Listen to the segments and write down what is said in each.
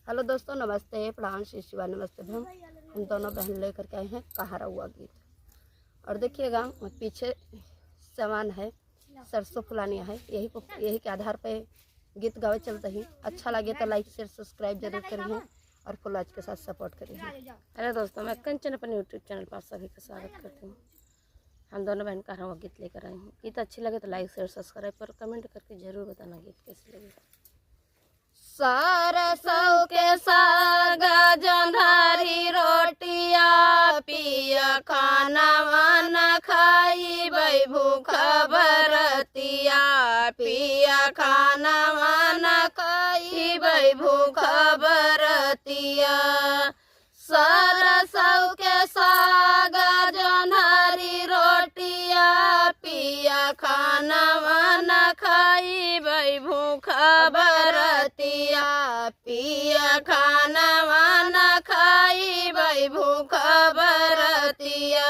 Hello दोस्तों, नमस्ते। प्रणाम, श्री शिवा, नमस्ते भ्रम। हम दोनों बहन लेकर के आए हैं कहारा हुआ गीत। और देखिएगा पीछे सामान है, सरसों फुलानिया है। यही के आधार पे गीत गावे चलते ही। अच्छा लगे तो लाइक शेयर सब्सक्राइब जरूर करिए और फुल आज के साथ सपोर्ट करिए। हेलो दोस्तों, मैं कंचन अपने यूट्यूब चैनल पर सभी का स्वागत करती हूँ। हम दोनों बहन कहारा हुआ गीत लेकर आए हैं। गीत अच्छी लगे तो लाइक शेयर सब्सक्राइब और कमेंट करके जरूर बताना गीत कैसे लगेगा। सरसों के साग जोंधरी रोटिया पिया खाना वाना खाई बई भूखा बरतिया पिया खाना वाना खाई बई भूखा बरतिया। सरसों के साग जोंधरी रोटिया पिया खाना वाना खाई बई भूखा बरतिया पिया खाना वाना खाई बई भूखा बरतिया।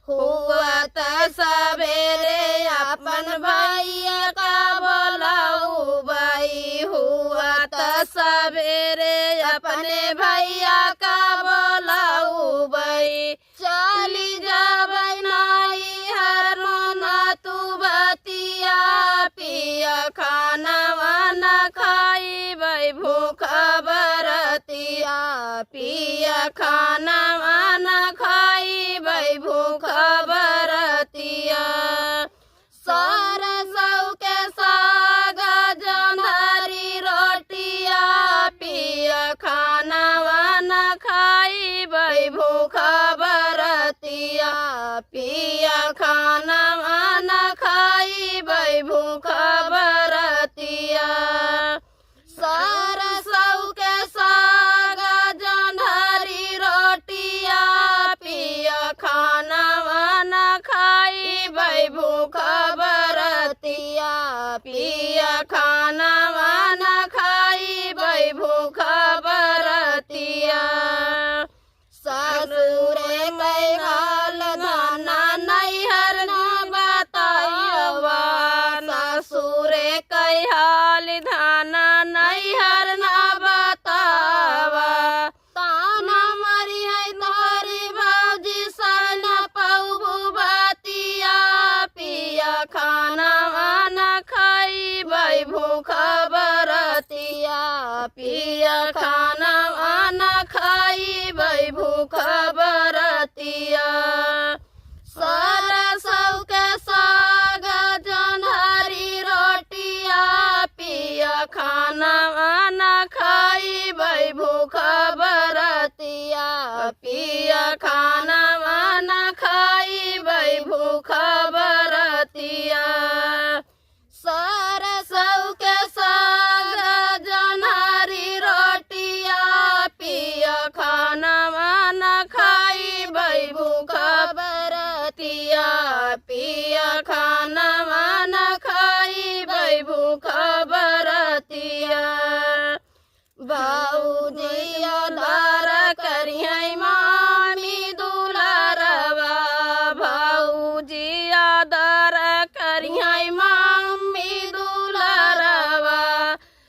हुआ त सवेरे अपन भैया का बोलाऊ बाई हुआ त सवेरे अपने भैया का बोलाऊ बाई। चली जाबई नाई हर मोना तू बतिया पिया खाना वाना खाई बई भूखा बरतिया पिया खाना वाना खाई बई भूखा बरतिया। सरसों के साग जोंधरी रोटिया पिया खाना वाना खाई बई भूखा बरतिया पिया खाना वाना खाई बई भूखा बरतिया। सरसों के साग जोंधरी रोटिया पिया खाना वाना खाई बई भूखा बरतिया पिया खाना वाना खाई बई भूखा बरतिया। ससुरे कई हाल धाना नैहर न बताइबा ससुरे कई हाल धाना नैहर न बतावा। ताना मरी है तोरी भौजी सन पौभू बतिया पिया खाना वाना खाई बई भूखा बरतिया पिया खाना वाना खाई बई भूखा बरतिया। सरसों के साग जोंधरी रोटिया पिया खाना वाना खाई बई भूखा बरतिया पिया खाना वाना खाई बई भूखा बरतिया। सरसों के साग जोंधरी रोटिया पिया खाना वाना खाई बई भूखा बरतिया पिया खाना वाना खाई बई भूखा बरतिया। भाऊजी आधार करियै मामी दुलारवा भाऊजी आधार करियै मामी दुलारवा।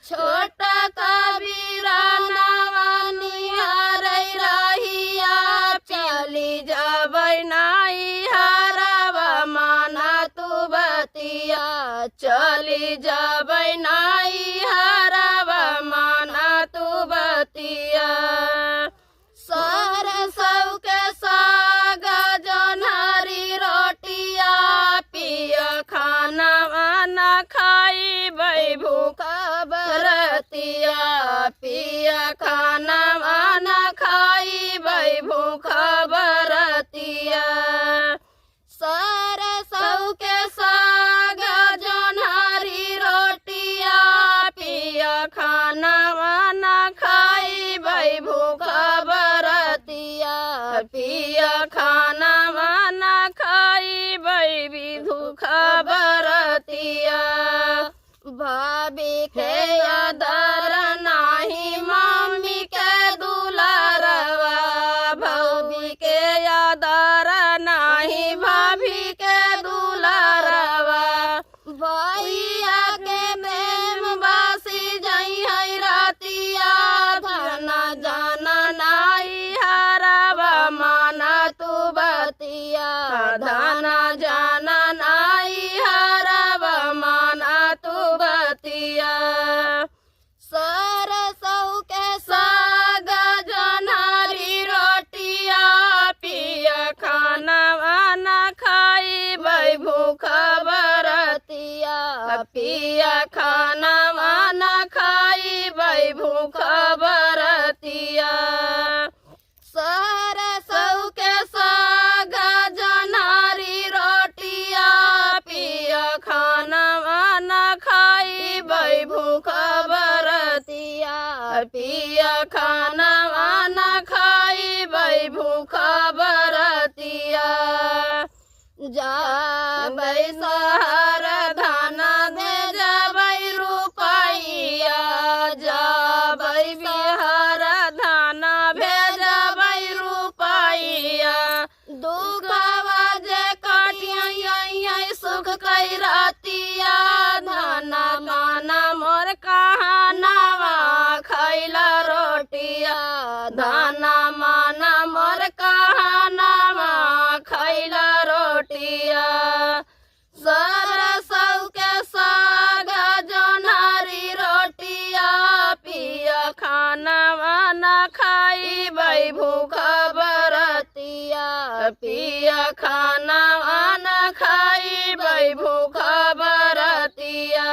छोटा कबीरा नवानी हरै रहिया चली जाबै नाई हरवा माना तू बतिया चली जाबै नाई हरवा माना तू बतिया। सरसों के साग जोंधरी रोटिया पिया खाना वाना खाई बई भूखा बरतिया पिया खाना वाना खाई बई भूखा बरतिया। सरसों के साग जोंधरी रोटिया पिया खाना वाना खाई बई भूखा बरतिया पिया खाना वाना खाई बई भी भूखा बरतिया। भाभी के आदर नाही मम्मी के दुलारवा भाभी के आदर नाही भाभी के दुलारवा। भैया के प्रेम बासी जई है रातिया पिया खाना वाना खाई बई भूख बरतिया सरसों के साग जनारी रोटिया पिया खाना वाना खाई बई भूख बरतिया पिया खाना वाना खाई बई भूख बरतिया जा बई सहर धाना दे जबई रुपैया जा बई बिहार धाना भेजबई रुपैया दुखवा जे कटिया सुख कई रातिया धाना माना मोर कहानावा खैला रोटिया धाना माना मोर कहानावा खैला रोटिया सरसों के साग जोनारी रोटिया पिया खाना वाना खाई बई भूख बरतिया पिया खाना वाना खाई बई भूख बरतिया।